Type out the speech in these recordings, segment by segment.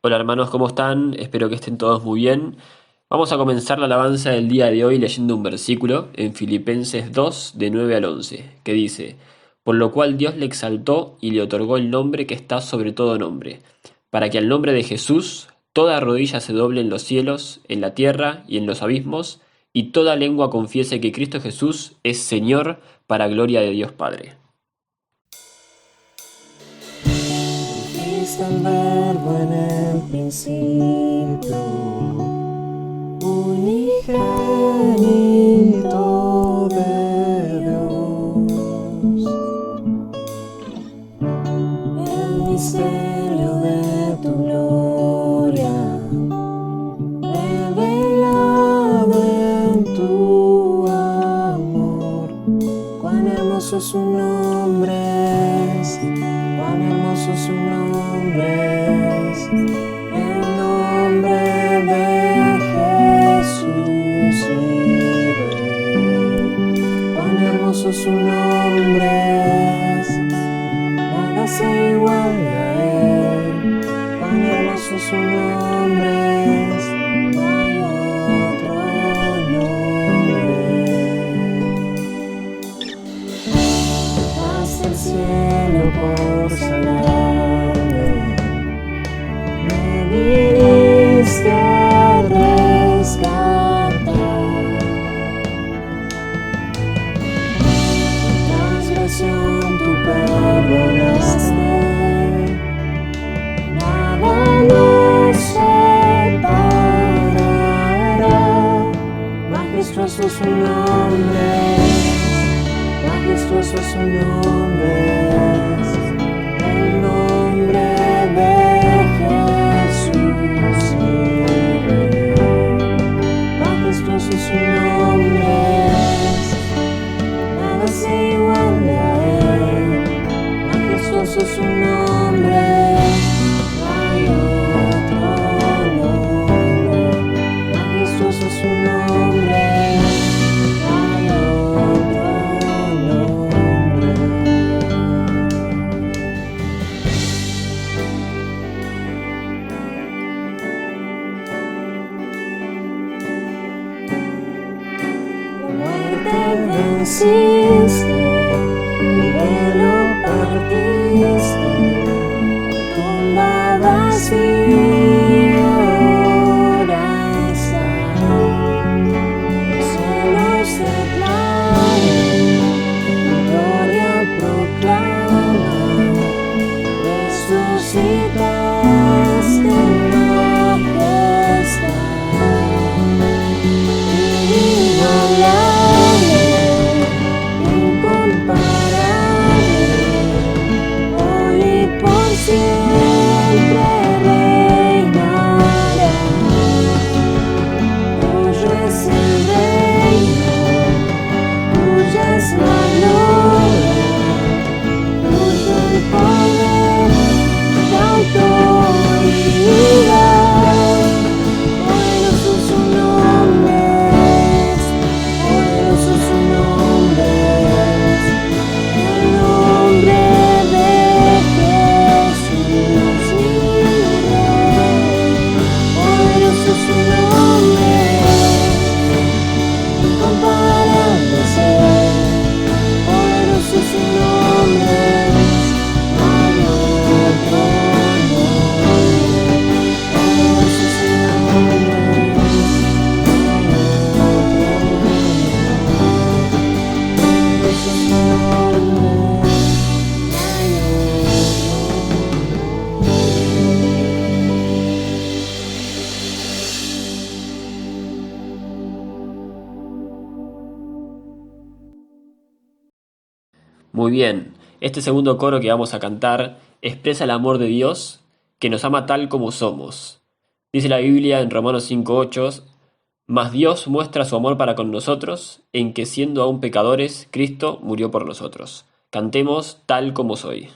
Hola hermanos, ¿cómo están? Espero que estén todos muy bien. Vamos a comenzar la alabanza del día de hoy leyendo un versículo en Filipenses 2, de 9 al 11, que dice, por lo cual Dios le exaltó y le otorgó el nombre que está sobre todo nombre, para que al nombre de Jesús toda rodilla se doble en los cielos, en la tierra y en los abismos, y toda lengua confiese que Cristo Jesús es Señor para gloria de Dios Padre. Dijiste el verbo en el principio, unigénito de Dios, el misterio de tu gloria, revelado en tu amor. Cuán hermoso su nombre es, cuán hermoso su nombre es, el nombre de Jesús y Rey. Cuán hermoso su nombre es, nada se iguala a él. Cuán hermoso su nombre es, no hay otro nombre. Hasta el cielo por salvarme, me viniste a rescatar. Mi transgresión tú perdonaste, nada nos separará. Majestuoso su nombre, majestuoso su nombre es, el nombre de Jesús y Rey. Majestuoso su nombre es, nada se iguala a él. Majestuoso su nombre, no hay otro nombre. Majestuoso su nombre, no hay otro nombre. La muerte venciste, el velo partiste, la tumba vacía ahora está. Los cielos declaran, tu gloria proclaman, resucitaste en majestad. Inigualable, incomparable, hoy y por siempre reinará. Tuyo es el reino, tuya es la gloria, tuyo el poder, la autoridad. Poderoso su nombre es, poderoso su nombre es, el nombre de Jesús y Rey. Poderoso su nombre es, incomparable es él. Poderoso su nombre es, no hay otro nombre. Poderoso su nombre es, no hay otro nombre. Poderoso su nombre es, no hay Muy bien, este segundo coro que vamos a cantar expresa el amor de Dios que nos ama tal como somos. Dice la Biblia en Romanos 5:8, mas Dios muestra su amor para con nosotros en que siendo aún pecadores, Cristo murió por nosotros. Cantemos tal como soy.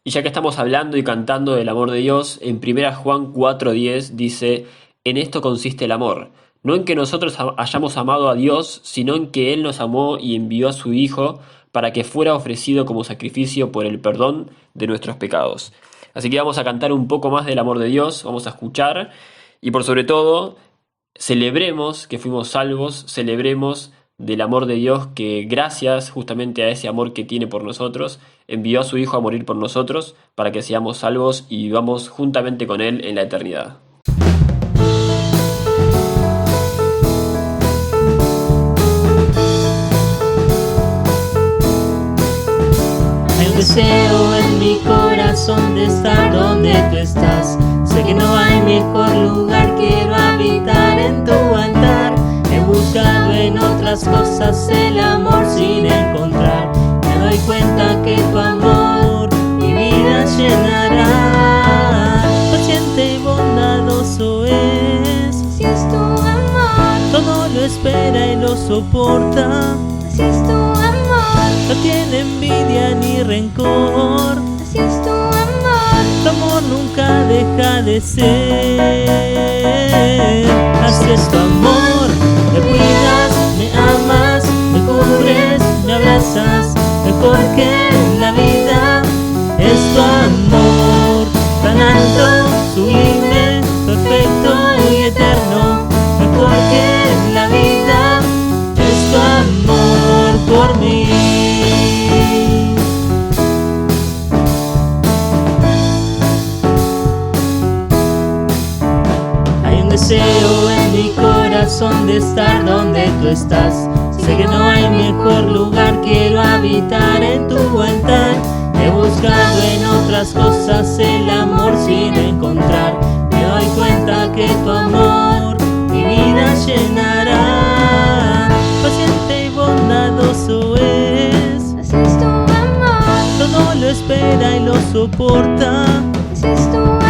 Y ya que estamos hablando y cantando del amor de Dios, en 1 Juan 4:10 dice, en esto consiste el amor, no en que nosotros hayamos amado a Dios, sino en que Él nos amó y envió a su Hijo para que fuera ofrecido como sacrificio por el perdón de nuestros pecados. Así que vamos a cantar un poco más del amor de Dios, vamos a escuchar y por sobre todo celebremos que fuimos salvos, celebremos del amor de Dios que gracias justamente a ese amor que tiene por nosotros, envió a su Hijo a morir por nosotros para que seamos salvos y vivamos juntamente con Él en la eternidad. Hay un deseo en mi corazón de estar donde tú estás. Sé que no hay mejor lugar, quiero habitar en tu altar. He buscado en otras cosas el amor sin encontrar. Me doy cuenta que tu amor mi vida llenará. Paciente y bondadoso es, Así es tu amor, todo lo espera y lo soporta. así es tu amor, No tiene envidia ni rencor. así es tu amor, Tu amor nunca deja de ser. Así es tu amor, me cuidas, me amas, me cubres, me abrazas. Mejor que en la vida es tu amor, tan alto, sublime, perfecto y eterno. Mejor que en la vida es tu amor por mí. Deseo en mi corazón de estar donde tú estás. Sé que no hay mejor lugar, quiero habitar en tu altar. He buscado en otras cosas el amor sin encontrar. Me doy cuenta que tu amor mi vida llenará. Paciente y bondadoso es, así es tu amor, todo lo espera y lo soporta. así es tu amor,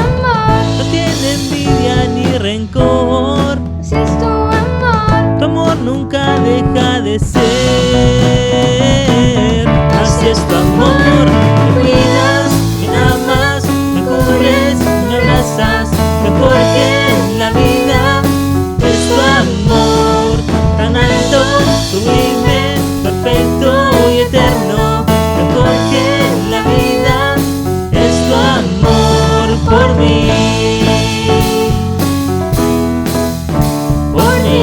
No tiene envidia ni rencor. así es tu amor, Tu amor nunca deja de ser. Así es tu amor, me cuidas, me amas, me cubres, me abrazas. Mejor que en la vida es tu amor, tan alto, sublime, perfecto y eterno. Mejor que en la vida es tu amor por mí. Por mí.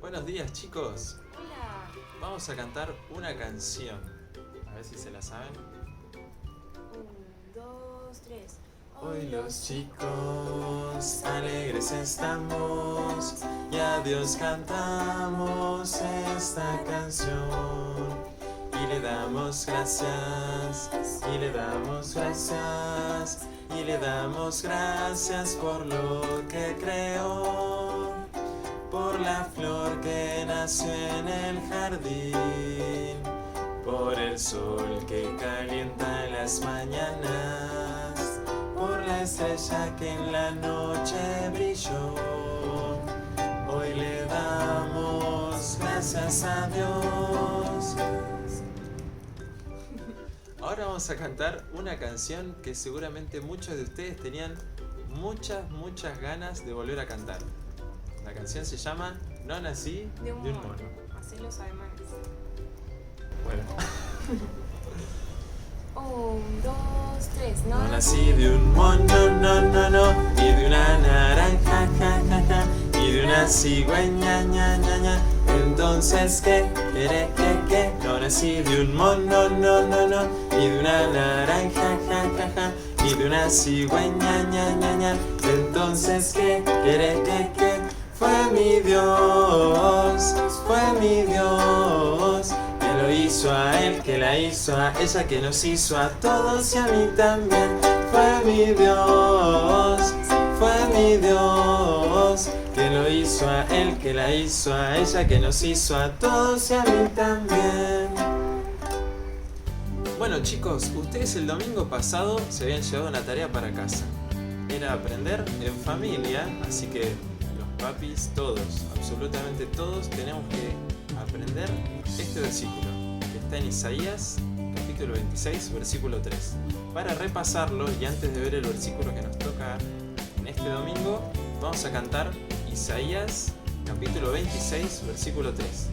Buenos días, chicos. Hola. Vamos a cantar una canción. A ver si se la saben. 1, 2, 3. Hoy los chicos alegres estamos y a Dios cantamos esta canción. Y le damos gracias, y le damos gracias, y le damos gracias por lo que creó, por la flor que nació en el jardín, por el sol que calienta las mañanas, por la estrella que en la noche brilló. Hoy le damos gracias a Dios. Ahora vamos a cantar una canción que seguramente muchos de ustedes tenían muchas ganas de volver a cantar. La canción se llama No nací De un mono. mono. Así los alemanes. Bueno. 1, 2, 3. No nací de un mono, no, y de una naranja, y de una cigüeña, ña. Entonces, ¿qué? ¿Qué? No nací de un mono, no, y de una naranja, y de una cigüeña, ña. Entonces, ¿qué? ¿Qué? Fue mi Dios, que lo hizo a él, que la hizo a ella, que nos hizo a todos y a mí también. Fue mi Dios, que lo hizo a él, que la hizo a ella, que nos hizo a todos y a mí también. Bueno, chicos, ustedes el domingo pasado se habían llevado una tarea para casa. Era aprender en familia, así que los papis, todos, absolutamente todos, tenemos que aprender este versículo, que está en Isaías, capítulo 26, versículo 3. Para repasarlo, y antes de ver el versículo que nos toca en este domingo, vamos a cantar Isaías, capítulo 26, versículo 3.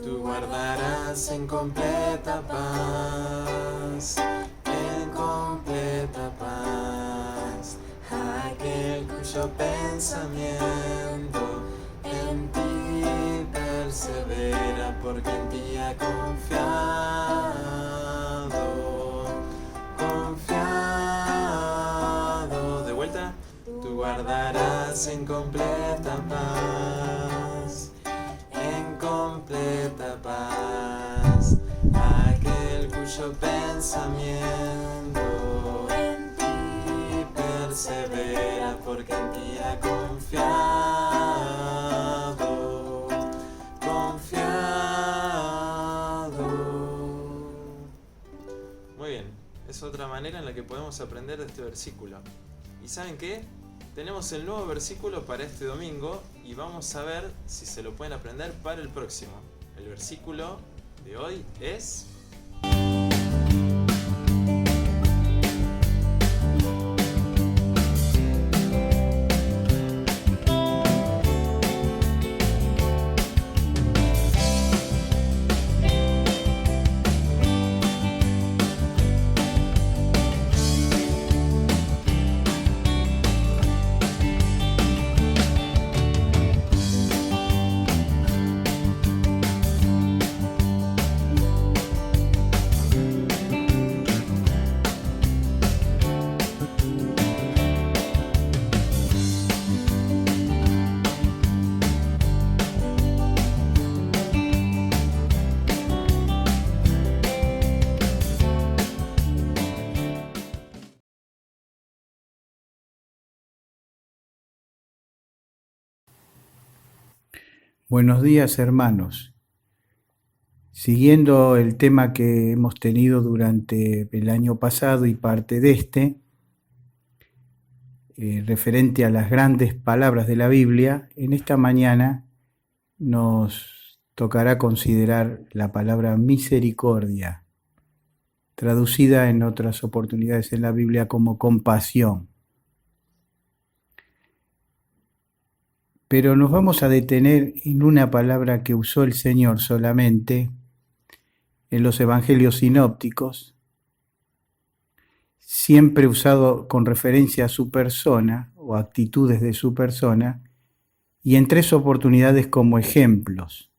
Tú guardarás en completa paz, aquel cuyo pensamiento en ti persevera, porque en ti ha confiado. De vuelta. Tú guardarás en completa paz, aquel cuyo pensamiento en ti persevera, porque en ti ha confiado. Muy bien, es otra manera en la que podemos aprender de este versículo. ¿Y saben qué? Tenemos el nuevo versículo para este domingo y vamos a ver si se lo pueden aprender para el próximo. El versículo de hoy es... Buenos días, hermanos. Siguiendo el tema que hemos tenido durante el año pasado y parte de este, referente a las grandes palabras de la Biblia, en esta mañana nos tocará considerar la palabra misericordia, traducida en otras oportunidades en la Biblia como compasión. Pero nos vamos a detener en una palabra que usó el Señor solamente en los evangelios sinópticos, siempre usado con referencia a su persona o actitudes de su persona, y en 3 oportunidades como ejemplos.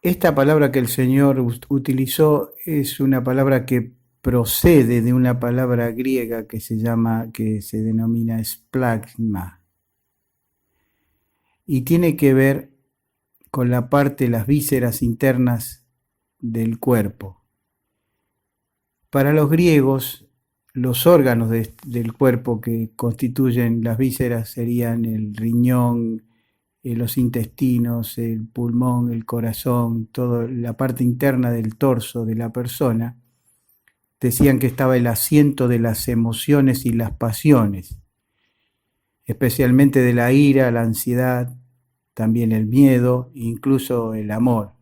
Esta palabra que el Señor utilizó es una palabra que procede de una palabra griega que se denomina splagma, y tiene que ver con la parte, las vísceras internas del cuerpo. Para los griegos, los órganos del cuerpo que constituyen las vísceras serían el riñón, los intestinos, el pulmón, el corazón, toda la parte interna del torso de la persona. Decían que estaba el asiento de las emociones y las pasiones, especialmente de la ira, la ansiedad, también el miedo, incluso el amor.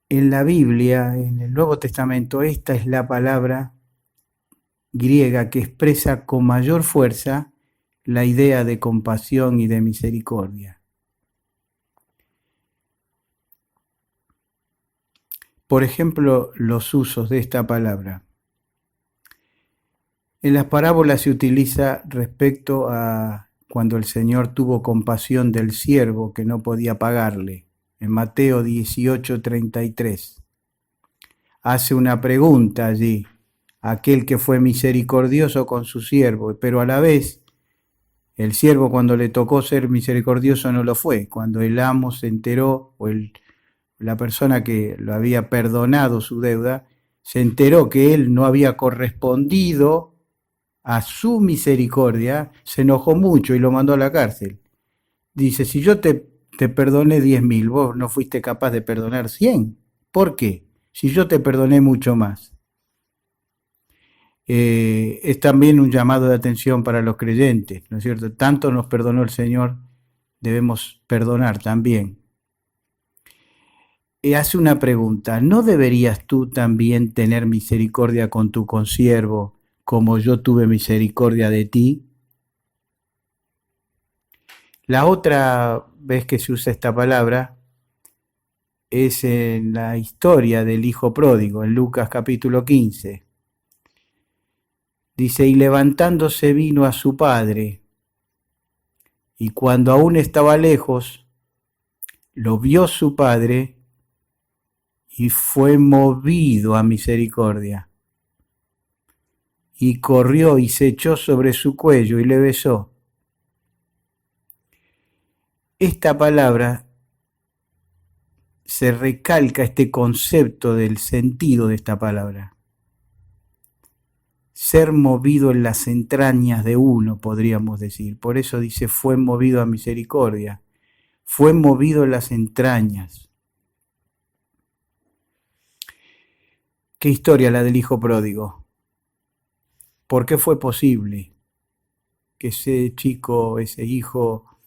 En la Biblia, en el Nuevo Testamento, esta es la palabra griega que expresa con mayor fuerza la idea de compasión y de misericordia. Por ejemplo, los usos de esta palabra. En las parábolas se utiliza respecto a cuando el Señor tuvo compasión del siervo que no podía pagarle. En Mateo 18:33. Hace una pregunta allí, aquel que fue misericordioso con su siervo, pero a la vez el siervo cuando le tocó ser misericordioso no lo fue. Cuando el amo se enteró, o la persona que lo había perdonado su deuda, se enteró que él no había correspondido a su misericordia, se enojó mucho y lo mandó a la cárcel. Dice, si yo te perdoné 10.000, vos no fuiste capaz de perdonar 100. ¿Por qué? Si yo te perdoné mucho más. Es también un llamado de atención para los creyentes, ¿no es cierto? Tanto nos perdonó el Señor, debemos perdonar también. Hace una pregunta, ¿no deberías tú también tener misericordia con tu consiervo como yo tuve misericordia de ti? La otra vez que se usa esta palabra es en la historia del hijo pródigo, en Lucas capítulo 15. Dice, y levantándose vino a su padre, y cuando aún estaba lejos, lo vio su padre y fue movido a misericordia. Y corrió y se echó sobre su cuello y le besó. Esta palabra se recalca este concepto del sentido de esta palabra. Ser movido en las entrañas de uno, podríamos decir. Por eso dice, fue movido a misericordia. Fue movido en las entrañas. ¿Qué historia la del hijo pródigo? ¿Por qué fue posible que ese chico, ese hijo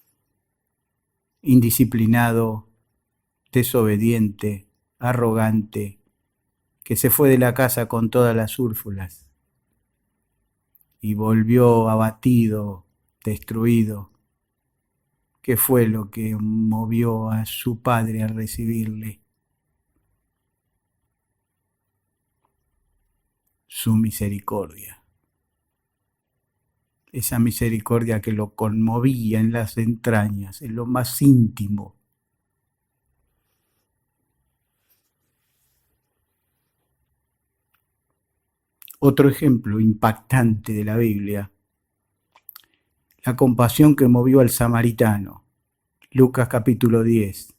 indisciplinado, desobediente, arrogante, que se fue de la casa con todas las úrsulas y volvió abatido, destruido? ¿Qué fue lo que movió a su padre a recibirle? Su misericordia. Esa misericordia que lo conmovía en las entrañas, en lo más íntimo. Otro ejemplo impactante de la Biblia, la compasión que movió al samaritano. Lucas capítulo 10.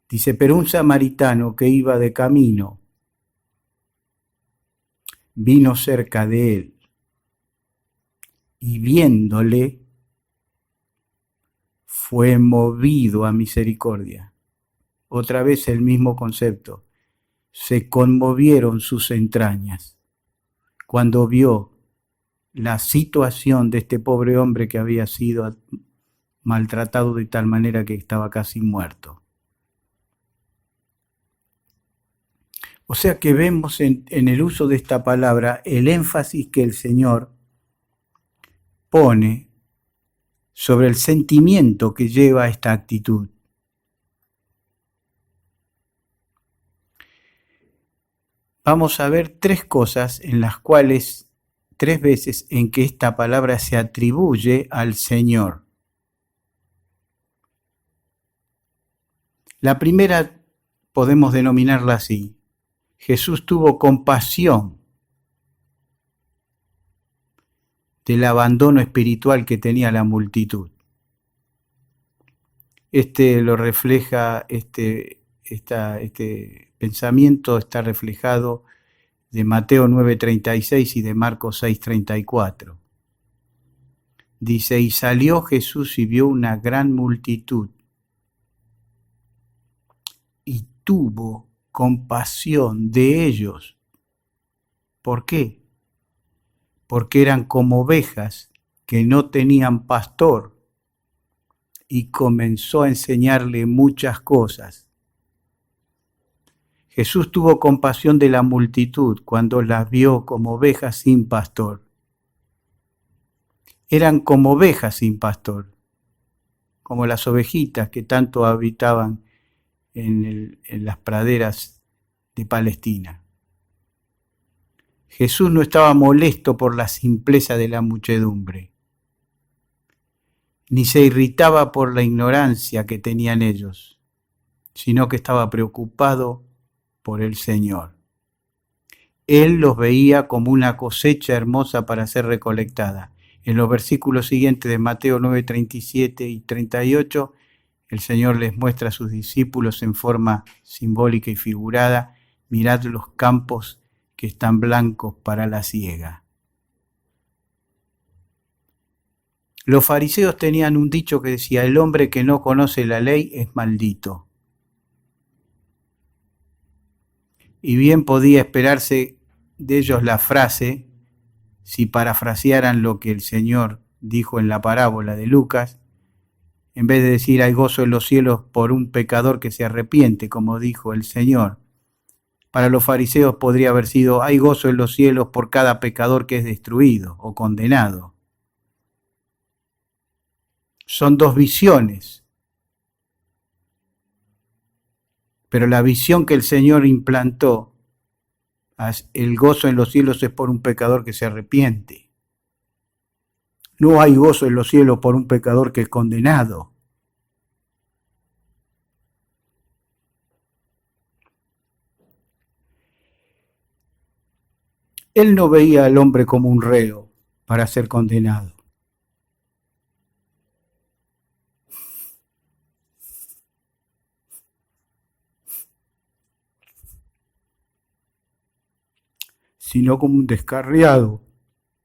Dice, pero un samaritano que iba de camino vino cerca de él y viéndole, fue movido a misericordia. Otra vez el mismo concepto. Se conmovieron sus entrañas cuando vio la situación de este pobre hombre que había sido maltratado de tal manera que estaba casi muerto. O sea que vemos en el uso de esta palabra el énfasis que el Señor pone sobre el sentimiento que lleva a esta actitud. Vamos a ver tres cosas en las cuales, tres veces en que esta palabra se atribuye al Señor. La primera podemos denominarla así. Jesús tuvo compasión del abandono espiritual que tenía la multitud. Lo refleja, este pensamiento está reflejado de Mateo 9:36 y de Marcos 6:34. Dice, y salió Jesús y vio una gran multitud y tuvo compasión de ellos. ¿Por qué? Porque eran como ovejas que no tenían pastor, y comenzó a enseñarle muchas cosas. Jesús tuvo compasión de la multitud cuando las vio como ovejas sin pastor. Eran como ovejas sin pastor, como las ovejitas que tanto habitaban en las praderas de Palestina. Jesús no estaba molesto por la simpleza de la muchedumbre, ni se irritaba por la ignorancia que tenían ellos, sino que estaba preocupado por el Señor. Él los veía como una cosecha hermosa para ser recolectada. En los versículos siguientes de Mateo 9:37 y 38, el Señor les muestra a sus discípulos en forma simbólica y figurada, mirad los campos que están blancos para la siega. Los fariseos tenían un dicho que decía, el hombre que no conoce la ley es maldito. Y bien podía esperarse de ellos la frase, si parafrasearan lo que el Señor dijo en la parábola de Lucas, en vez de decir hay gozo en los cielos por un pecador que se arrepiente, como dijo el Señor, para los fariseos podría haber sido hay gozo en los cielos por cada pecador que es destruido o condenado. Son dos visiones, pero la visión que el Señor implantó, el gozo en los cielos es por un pecador que se arrepiente. No hay gozo en los cielos por un pecador que es condenado. Él no veía al hombre como un reo para ser condenado. Sino como un descarriado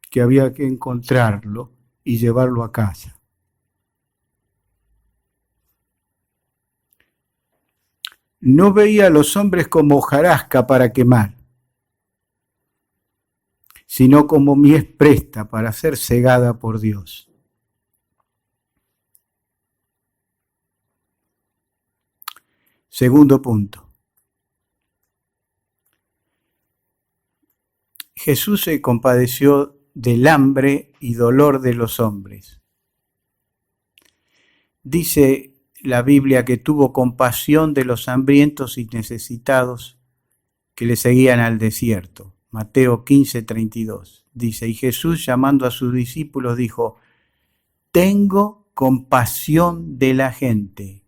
que había que encontrarlo y llevarlo a casa. No veía a los hombres como hojarasca para quemar, sino como mies presta para ser cegada por Dios. Segundo punto. Jesús se compadeció del hambre y dolor de los hombres. Dice la Biblia que tuvo compasión de los hambrientos y necesitados que le seguían al desierto. Mateo 15:32. Dice, y Jesús llamando a sus discípulos dijo, tengo compasión de la gente.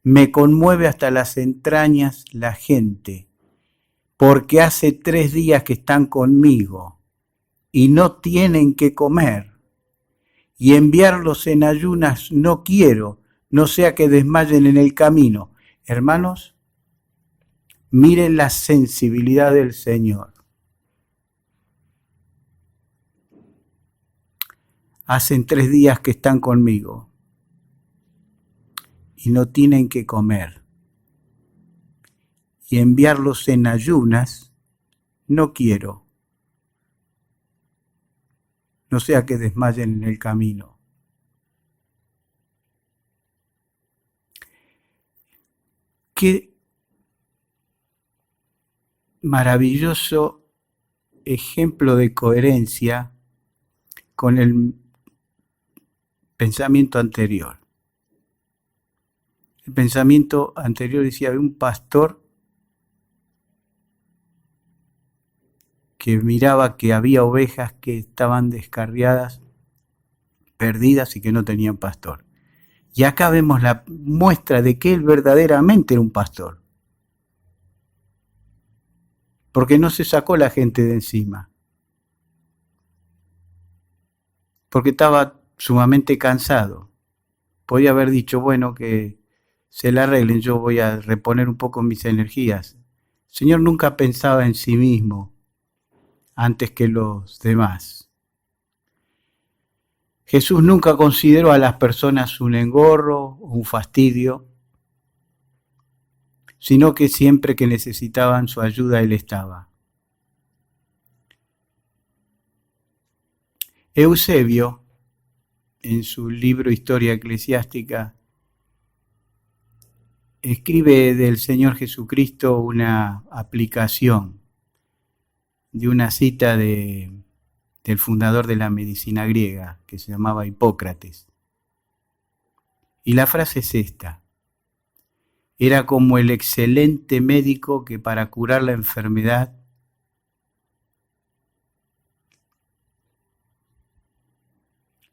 Me conmueve hasta las entrañas la gente, porque hace 3 días que están conmigo y no tienen que comer. Y enviarlos en ayunas no quiero, no sea que desmayen en el camino. Hermanos, miren la sensibilidad del Señor. hacen 3 días que están conmigo y no tienen que comer. Y enviarlos en ayunas no quiero, no sea que desmayen en el camino. Qué maravilloso ejemplo de coherencia con el pensamiento anterior. El pensamiento anterior decía de un pastor que miraba que había ovejas que estaban descarriadas, perdidas y que no tenían pastor. Y acá vemos la muestra de que él verdaderamente era un pastor. Porque no se sacó la gente de encima. Porque estaba sumamente cansado. Podía haber dicho, bueno, que se la arreglen, yo voy a reponer un poco mis energías. El Señor nunca pensaba en sí mismo antes que los demás. Jesús nunca consideró a las personas un engorro o un fastidio, sino que siempre que necesitaban su ayuda Él estaba. Eusebio, en su libro Historia Eclesiástica, escribe del Señor Jesucristo una aplicación de una cita del fundador de la medicina griega, que se llamaba Hipócrates. Y la frase es esta: era como el excelente médico que para curar la enfermedad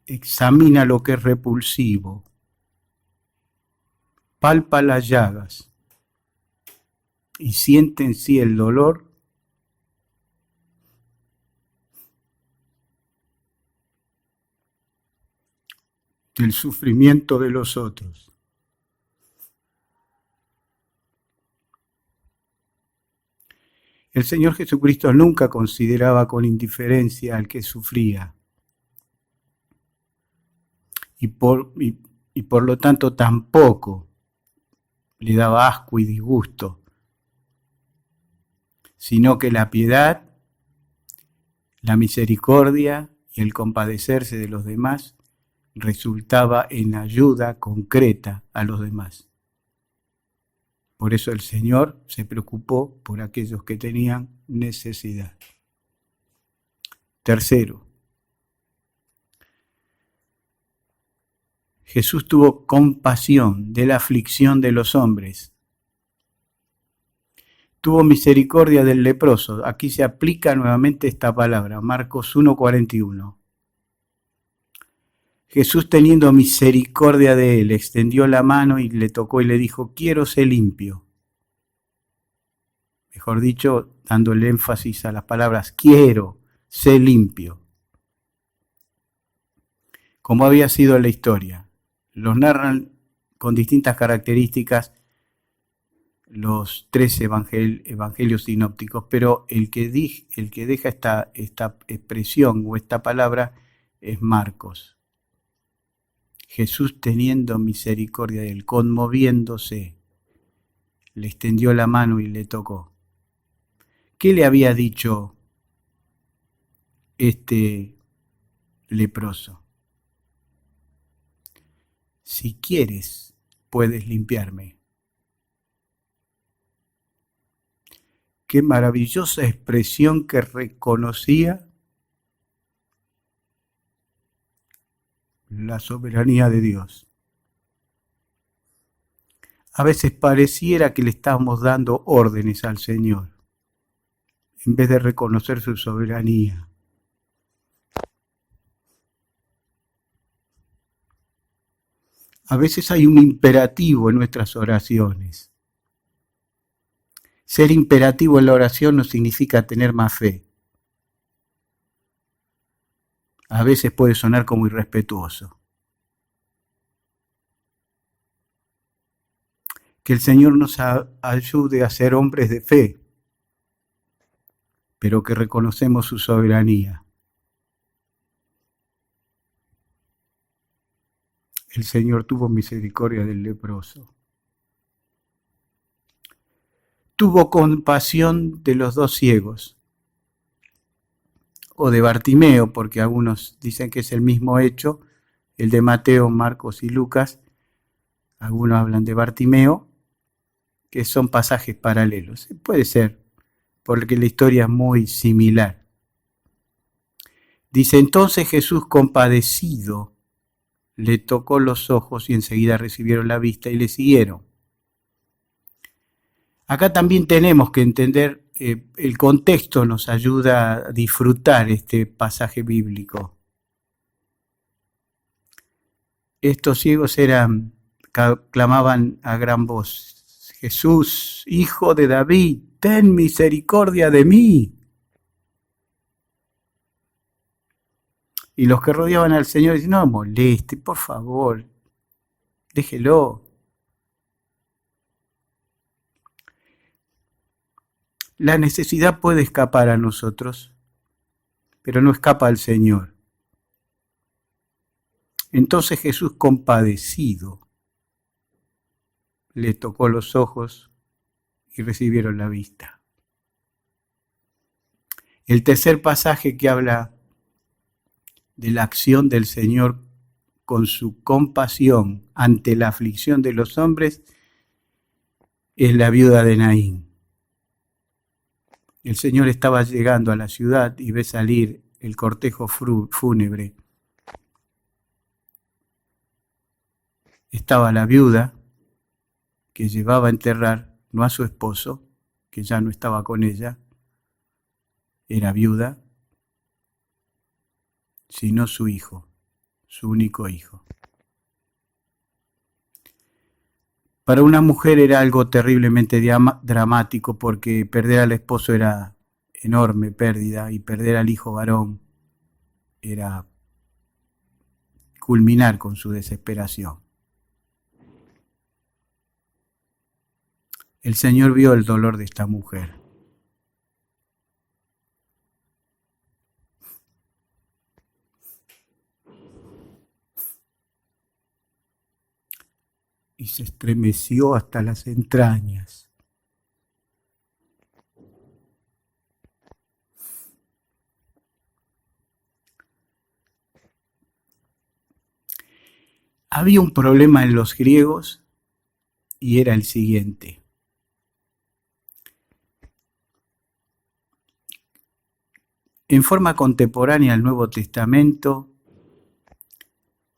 examina lo que es repulsivo, palpa las llagas y siente en sí el dolor del sufrimiento de los otros. El Señor Jesucristo nunca consideraba con indiferencia al que sufría y por lo tanto tampoco le daba asco y disgusto, sino que la piedad, la misericordia y el compadecerse de los demás resultaba en ayuda concreta a los demás. Por eso el Señor se preocupó por aquellos que tenían necesidad. Tercero, Jesús tuvo compasión de la aflicción de los hombres. Tuvo misericordia del leproso. Aquí se aplica nuevamente esta palabra, Marcos 1:41. Jesús, teniendo misericordia de él, extendió la mano y le tocó y le dijo, quiero ser limpio. Mejor dicho, dándole énfasis a las palabras, quiero ser limpio. Como había sido la historia. Los narran con distintas características los 13 evangelios sinópticos, pero el que deja esta expresión o esta palabra es Marcos. Jesús, teniendo misericordia de él, conmoviéndose, le extendió la mano y le tocó. ¿Qué le había dicho este leproso? Si quieres, puedes limpiarme. Qué maravillosa expresión que reconocía la soberanía de Dios. A veces pareciera que le estamos dando órdenes al Señor, en vez de reconocer su soberanía. A veces hay un imperativo en nuestras oraciones. Ser imperativo en la oración no significa tener más fe. A veces puede sonar como irrespetuoso. Que el Señor nos ayude a ser hombres de fe, pero que reconocemos su soberanía. el Señor tuvo misericordia del leproso. Tuvo compasión de los dos ciegos, o de Bartimeo, porque algunos dicen que es el mismo hecho, el de Mateo, Marcos y Lucas. Algunos hablan de Bartimeo, que son pasajes paralelos. Puede ser, porque la historia es muy similar. Dice, entonces Jesús, compadecido, le tocó los ojos y enseguida recibieron la vista y le siguieron. Acá también tenemos que entender, el contexto nos ayuda a disfrutar este pasaje bíblico. Estos ciegos clamaban a gran voz, Jesús, Hijo de David, ten misericordia de mí. Y los que rodeaban al Señor dicen, no moleste, por favor, déjelo. La necesidad puede escapar a nosotros, pero no escapa al Señor. Entonces Jesús, compadecido, le tocó los ojos y recibieron la vista. El tercer pasaje que habla de la acción del Señor con su compasión ante la aflicción de los hombres es la viuda de Naín. El Señor estaba llegando a la ciudad y ve salir el cortejo fúnebre. Estaba la viuda que llevaba a enterrar, no a su esposo, que ya no estaba con ella, era viuda, sino su hijo, su único hijo. Para una mujer era algo terriblemente dramático porque perder al esposo era enorme pérdida y perder al hijo varón era culminar con su desesperación. El Señor vio el dolor de esta mujer. Y se estremeció hasta las entrañas. Había un problema en los griegos y era el siguiente. En forma contemporánea al Nuevo Testamento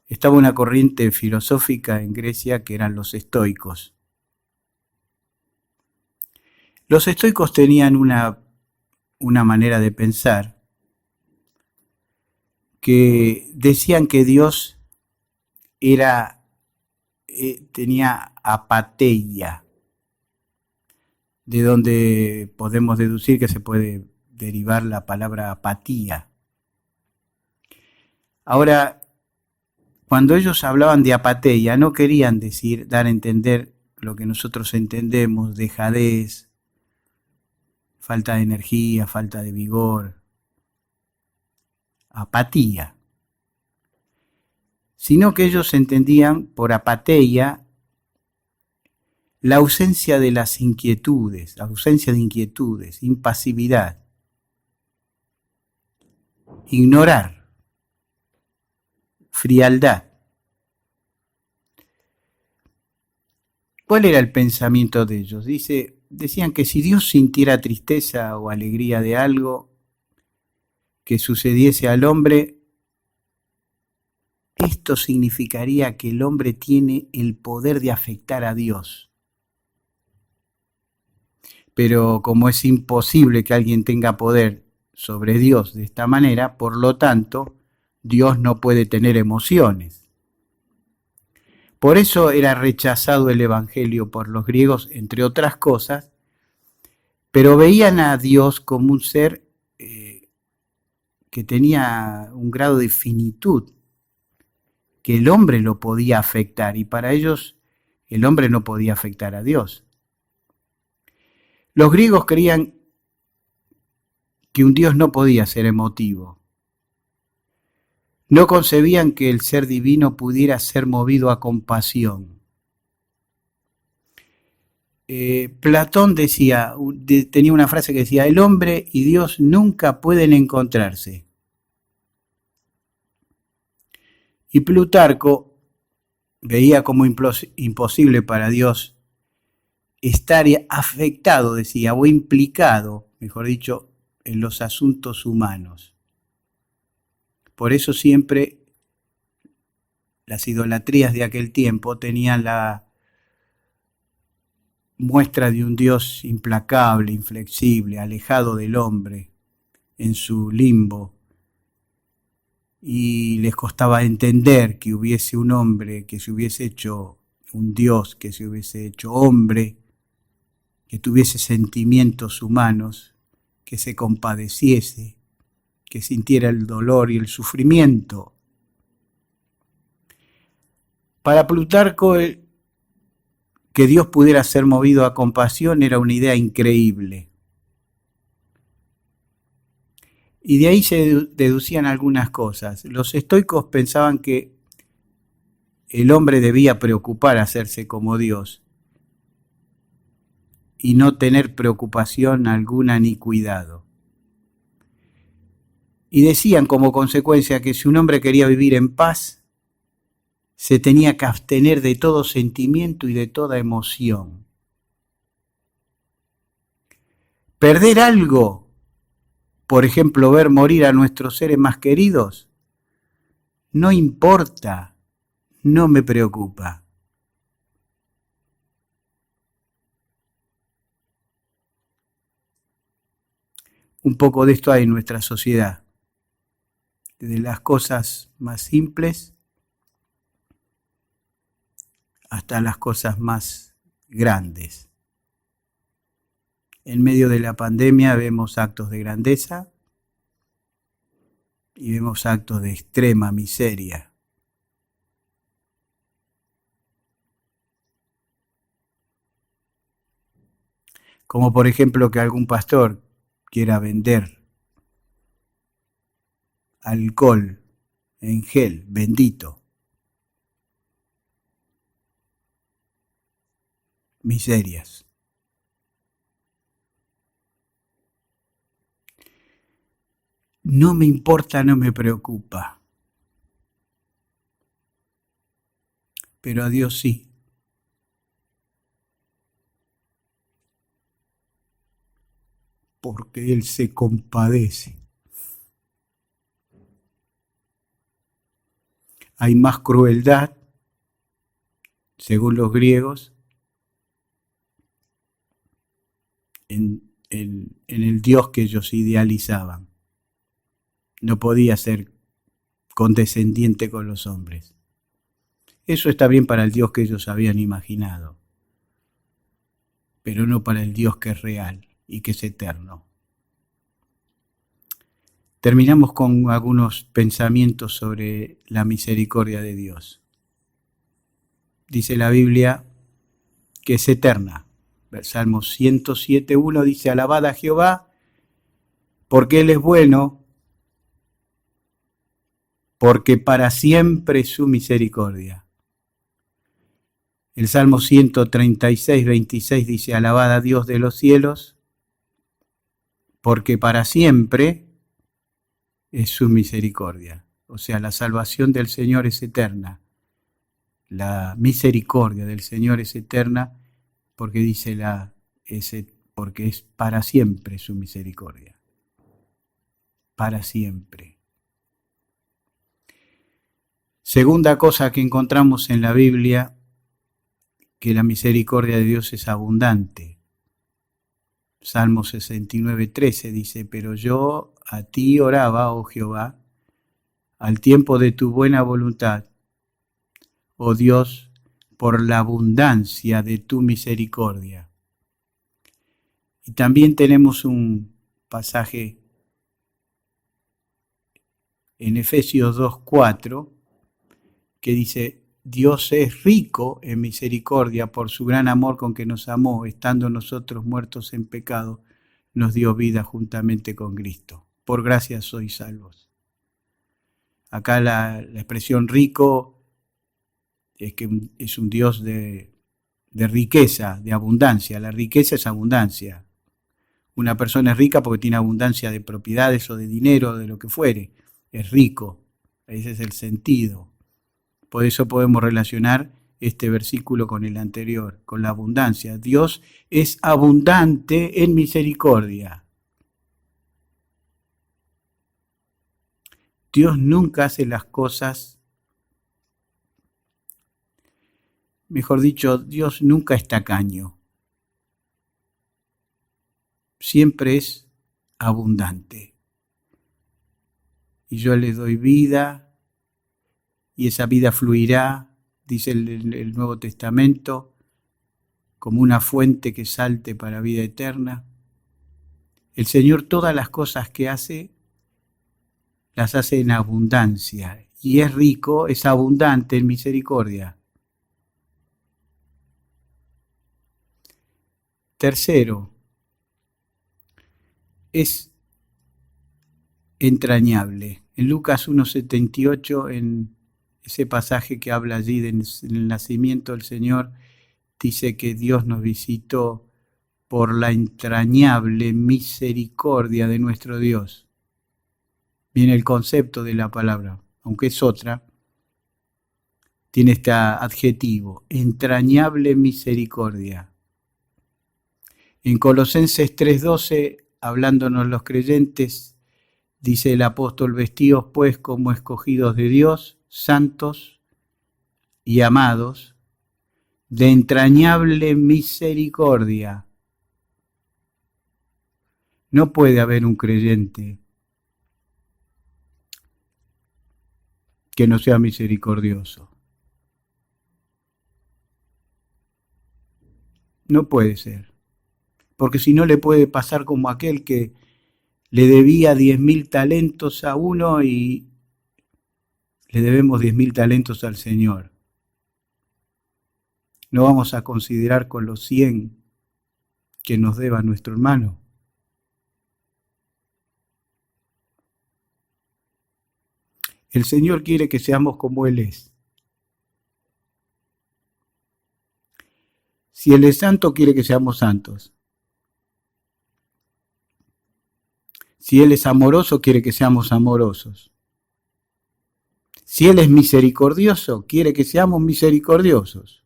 estaba una corriente filosófica en Grecia que eran los estoicos. Los estoicos tenían una manera de pensar que decían que Dios tenía apatheia, de donde podemos deducir que se puede derivar la palabra apatía. Ahora, cuando ellos hablaban de apatheia, no querían dar a entender lo que nosotros entendemos, dejadez, falta de energía, falta de vigor, apatía, sino que ellos entendían por apatheia la ausencia de las inquietudes, la ausencia de inquietudes, impasividad, ignorar, frialdad. ¿Cuál era el pensamiento de ellos? Decían que si Dios sintiera tristeza o alegría de algo que sucediese al hombre, esto significaría que el hombre tiene el poder de afectar a Dios. Pero como es imposible que alguien tenga poder sobre Dios de esta manera, por lo tanto, Dios no puede tener emociones. Por eso era rechazado el Evangelio por los griegos, entre otras cosas, pero veían a Dios como un ser que tenía un grado de finitud, que el hombre lo podía afectar, y para ellos el hombre no podía afectar a Dios. Los griegos creían que un Dios no podía ser emotivo. No concebían que el ser divino pudiera ser movido a compasión. Platón decía, tenía una frase que decía, el hombre y Dios nunca pueden encontrarse. Y Plutarco veía como imposible para Dios estar afectado, decía, o implicado, mejor dicho, en los asuntos humanos. Por eso siempre las idolatrías de aquel tiempo tenían la muestra de un Dios implacable, inflexible, alejado del hombre, en su limbo, y les costaba entender que hubiese un hombre que se hubiese hecho un Dios, que se hubiese hecho hombre, que tuviese sentimientos humanos, que se compadeciese, que sintiera el dolor y el sufrimiento. Para Plutarco, que Dios pudiera ser movido a compasión era una idea increíble. Y de ahí se deducían algunas cosas. Los estoicos pensaban que el hombre debía preocupar hacerse como Dios y no tener preocupación alguna ni cuidado. Y decían como consecuencia que si un hombre quería vivir en paz, se tenía que abstener de todo sentimiento y de toda emoción. Perder algo, por ejemplo, ver morir a nuestros seres más queridos, no importa, no me preocupa. Un poco de esto hay en nuestra sociedad, desde las cosas más simples hasta las cosas más grandes. En medio de la pandemia vemos actos de grandeza y vemos actos de extrema miseria. Como por ejemplo que algún pastor quiera vender alcohol en gel bendito. Miserias. No me importa, no me preocupa. Pero a Dios sí. Porque Él se compadece. Hay más crueldad, según los griegos, en el Dios que ellos idealizaban. No podía ser condescendiente con los hombres. Eso está bien para el Dios que ellos habían imaginado, pero no para el Dios que es real y que es eterno. Terminamos con algunos pensamientos sobre la misericordia de Dios. Dice la Biblia que es eterna. Salmo 107:1 dice, alabad a Jehová, porque Él es bueno, porque para siempre es su misericordia. El Salmo 136:26 dice, alabad a Dios de los cielos, porque para siempre es su misericordia. O sea, la salvación del Señor es eterna. La misericordia del Señor es eterna, porque dice porque es para siempre su misericordia. Para siempre. Segunda cosa que encontramos en la Biblia, que la misericordia de Dios es abundante. Salmo 69:13 dice, pero yo a ti oraba, oh Jehová, al tiempo de tu buena voluntad, oh Dios, por la abundancia de tu misericordia. Y también tenemos un pasaje en Efesios 2:4 que dice, Dios es rico en misericordia por su gran amor con que nos amó, estando nosotros muertos en pecado, nos dio vida juntamente con Cristo. Por gracia sois salvos. Acá la expresión rico es que es un Dios de riqueza, de abundancia. La riqueza es abundancia. Una persona es rica porque tiene abundancia de propiedades o de dinero, de lo que fuere. Es rico. Ese es el sentido. Por eso podemos relacionar este versículo con el anterior, con la abundancia. Dios es abundante en misericordia. Dios nunca hace las cosas, mejor dicho, Dios nunca es tacaño. Siempre es abundante. Y yo le doy vida, y esa vida fluirá, dice el Nuevo Testamento, como una fuente que salte para vida eterna. El Señor todas las cosas que hace, las hace en abundancia, y es rico, es abundante en misericordia. Tercero, es entrañable. En Lucas 1:78, en ese pasaje que habla allí del nacimiento del Señor, dice que Dios nos visitó por la entrañable misericordia de nuestro Dios. Viene el concepto de la palabra, aunque es otra, tiene este adjetivo, entrañable misericordia. En Colosenses 3:12, hablándonos los creyentes, dice el apóstol, vestidos pues como escogidos de Dios, santos y amados, de entrañable misericordia. No puede haber un creyente que no sea misericordioso. No puede ser. Porque si no le puede pasar como aquel que le debía 10.000 talentos a uno y le debemos 10.000 talentos al Señor. No vamos a considerar con los 100 que nos deba nuestro hermano. El Señor quiere que seamos como Él es. Si Él es santo, quiere que seamos santos. Si Él es amoroso, quiere que seamos amorosos. Si Él es misericordioso, quiere que seamos misericordiosos.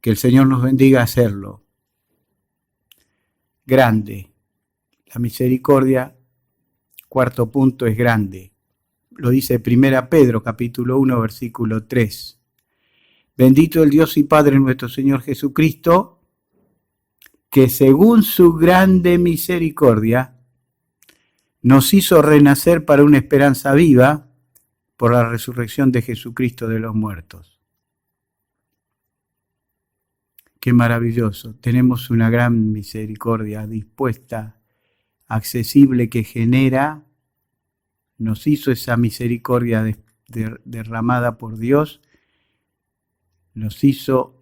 Que el Señor nos bendiga a hacerlo. Grande. La misericordia, cuarto punto, es grande. Lo dice 1 Pedro, capítulo 1, versículo 3. Bendito el Dios y Padre nuestro Señor Jesucristo, que según su grande misericordia nos hizo renacer para una esperanza viva por la resurrección de Jesucristo de los muertos. Qué maravilloso. Tenemos una gran misericordia dispuesta, accesible, que genera, nos hizo esa misericordia derramada por Dios, nos hizo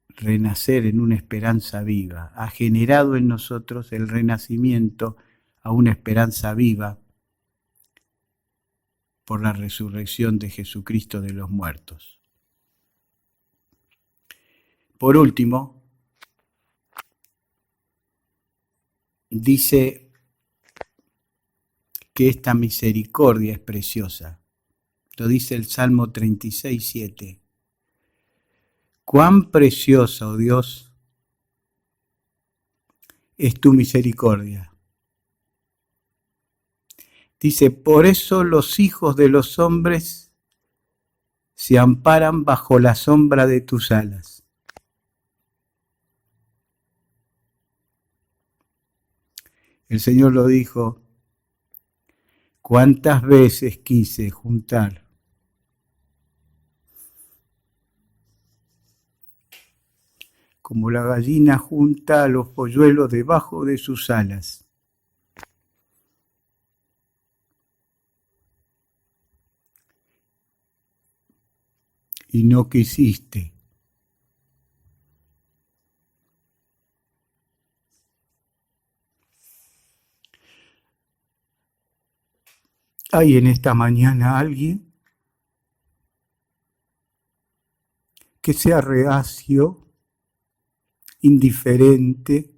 renacer en una esperanza viva, ha generado en nosotros el renacimiento a una esperanza viva por la resurrección de Jesucristo de los muertos. Por último, dice que esta misericordia es preciosa. Lo dice el Salmo 36:7. Cuán preciosa, oh Dios, es tu misericordia. Dice, por eso los hijos de los hombres se amparan bajo la sombra de tus alas. El Señor lo dijo, cuántas veces quise juntar como la gallina junta a los polluelos debajo de sus alas. Y no quisiste. ¿Hay en esta mañana alguien que sea reacio, indiferente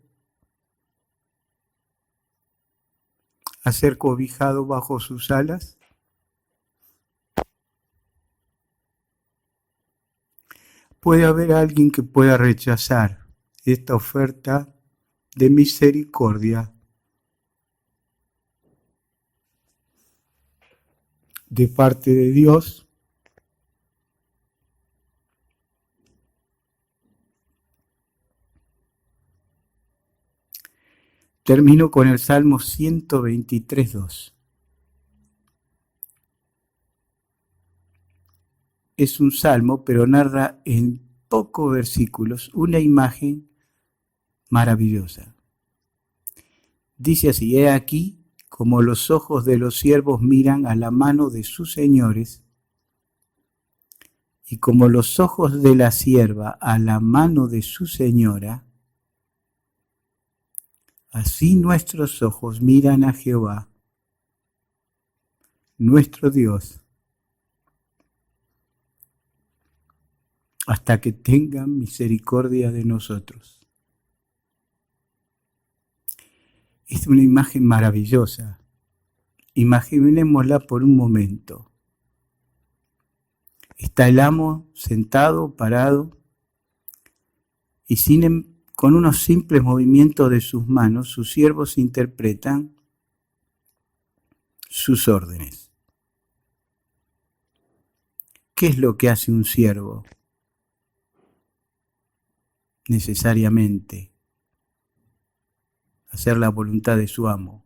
a ser cobijado bajo sus alas? Puede haber alguien que pueda rechazar esta oferta de misericordia de parte de Dios. Termino con el Salmo 123:2. Es un salmo, pero narra en pocos versículos una imagen maravillosa. Dice así: he aquí como los ojos de los siervos miran a la mano de sus señores, y como los ojos de la sierva a la mano de su señora, así nuestros ojos miran a Jehová, nuestro Dios, hasta que tengan misericordia de nosotros. Es una imagen maravillosa. Imaginémosla por un momento. Está el amo sentado, parado, y con unos simples movimientos de sus manos, sus siervos interpretan sus órdenes. ¿Qué es lo que hace un siervo? Necesariamente hacer la voluntad de su amo.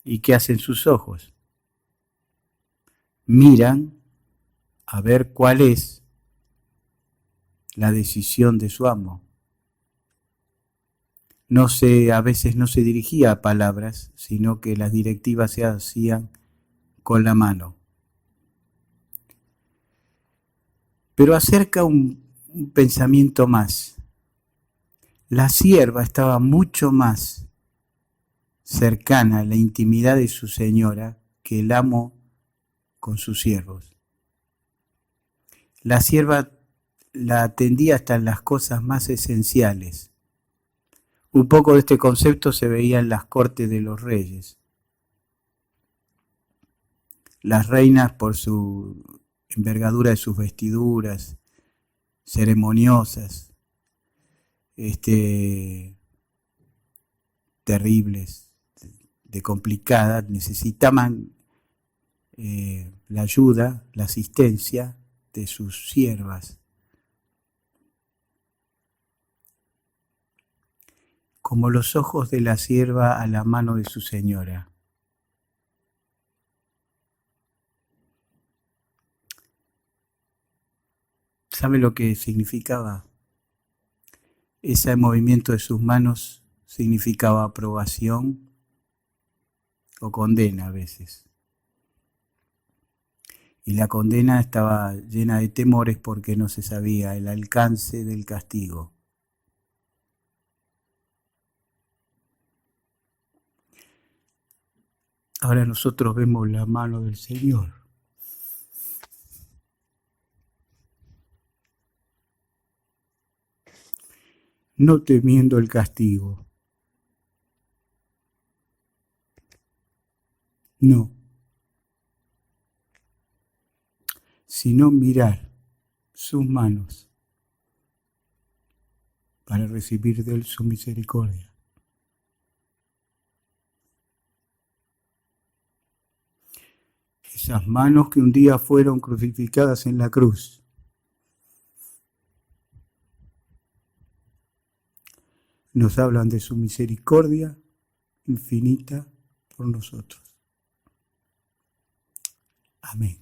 ¿Y qué hacen sus ojos? Miran a ver cuál es la decisión de su amo. A veces no se dirigía a palabras, sino que las directivas se hacían con la mano. Pero acerca un pensamiento más. La sierva estaba mucho más cercana a la intimidad de su señora que el amo con sus siervos. La sierva la atendía hasta en las cosas más esenciales. Un poco de este concepto se veía en las cortes de los reyes. Las reinas, por su envergadura de sus vestiduras ceremoniosas, terribles, de complicadas, necesitaban la ayuda, la asistencia de sus siervas. Como los ojos de la sierva a la mano de su señora. ¿Sabe lo que significaba? Ese movimiento de sus manos significaba aprobación o condena a veces. Y la condena estaba llena de temores porque no se sabía el alcance del castigo. Ahora nosotros vemos la mano del Señor. No temiendo el castigo. No. Sino mirar sus manos para recibir de Él su misericordia. Esas manos que un día fueron crucificadas en la cruz. Nos hablan de su misericordia infinita por nosotros. Amén.